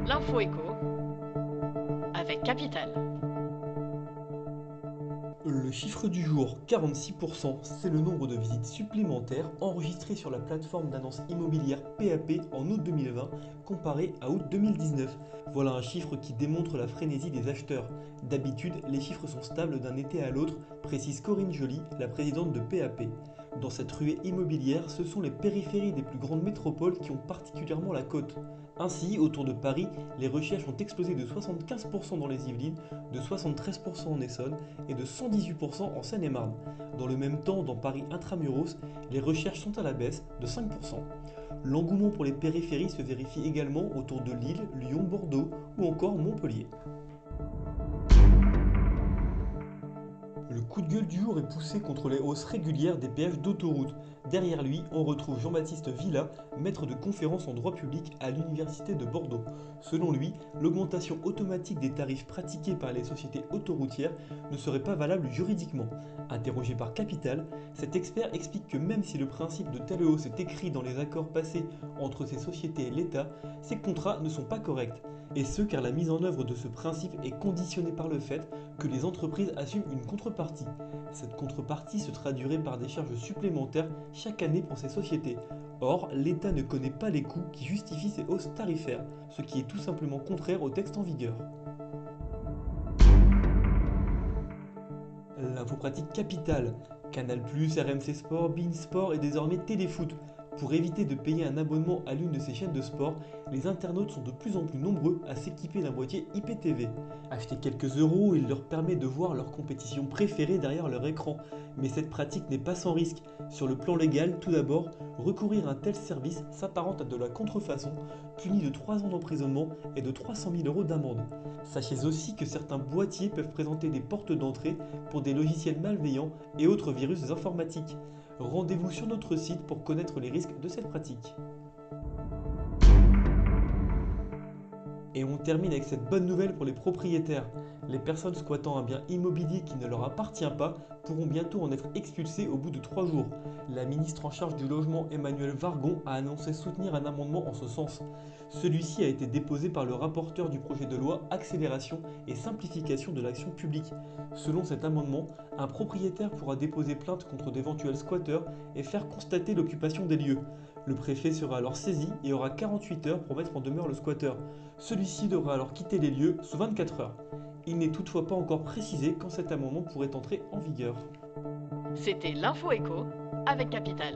L'info écho avec Capital. Le chiffre du jour, 46%, c'est le nombre de visites supplémentaires enregistrées sur la plateforme d'annonce immobilière PAP en août 2020 comparé à août 2019. Voilà un chiffre qui démontre la frénésie des acheteurs. D'habitude, les chiffres sont stables d'un été à l'autre, précise Corinne Joly, la présidente de PAP. Dans cette ruée immobilière, ce sont les périphéries des plus grandes métropoles qui ont particulièrement la cote. Ainsi, autour de Paris, les recherches ont explosé de 75% dans les Yvelines, de 73% en Essonne et de 118% en Seine-et-Marne. Dans le même temps, dans Paris intramuros, les recherches sont à la baisse de 5%. L'engouement pour les périphéries se vérifie également autour de Lille, Lyon, Bordeaux ou encore Montpellier. Le coup de gueule du jour est poussé contre les hausses régulières des péages d'autoroute. Derrière lui, on retrouve Jean-Baptiste Villa, maître de conférences en droit public à l'Université de Bordeaux. Selon lui, l'augmentation automatique des tarifs pratiqués par les sociétés autoroutières ne serait pas valable juridiquement. Interrogé par Capital, cet expert explique que même si le principe de telle hausse est écrit dans les accords passés entre ces sociétés et l'État, ces contrats ne sont pas corrects. Et ce car la mise en œuvre de ce principe est conditionnée par le fait que les entreprises assument une contrepartie. Cette contrepartie se traduirait par des charges supplémentaires chaque année pour ces sociétés. Or, l'État ne connaît pas les coûts qui justifient ces hausses tarifaires, ce qui est tout simplement contraire au texte en vigueur. L'info pratique capitale. Canal+, RMC Sport, beIN Sport et désormais Téléfoot. Pour éviter de payer un abonnement à l'une de ces chaînes de sport, les internautes sont de plus en plus nombreux à s'équiper d'un boîtier IPTV. Acheter quelques euros, il leur permet de voir leur compétition préférée derrière leur écran. Mais cette pratique n'est pas sans risque. Sur le plan légal, tout d'abord, recourir à un tel service s'apparente à de la contrefaçon, puni de 3 ans d'emprisonnement et de 300 000 euros d'amende. Sachez aussi que certains boîtiers peuvent présenter des portes d'entrée pour des logiciels malveillants et autres virus informatiques. Rendez-vous sur notre site pour connaître les risques de cette pratique. Et on termine avec cette bonne nouvelle pour les propriétaires. Les personnes squattant un bien immobilier qui ne leur appartient pas pourront bientôt en être expulsées au bout de 3 jours. La ministre en charge du logement Emmanuelle Vargon a annoncé soutenir un amendement en ce sens. Celui-ci a été déposé par le rapporteur du projet de loi Accélération et simplification de l'action publique. Selon cet amendement, un propriétaire pourra déposer plainte contre d'éventuels squatteurs et faire constater l'occupation des lieux. Le préfet sera alors saisi et aura 48 heures pour mettre en demeure le squatteur. Celui-ci devra alors quitter les lieux sous 24 heures. Il n'est toutefois pas encore précisé quand cet amendement pourrait entrer en vigueur. C'était l'info écho avec Capital.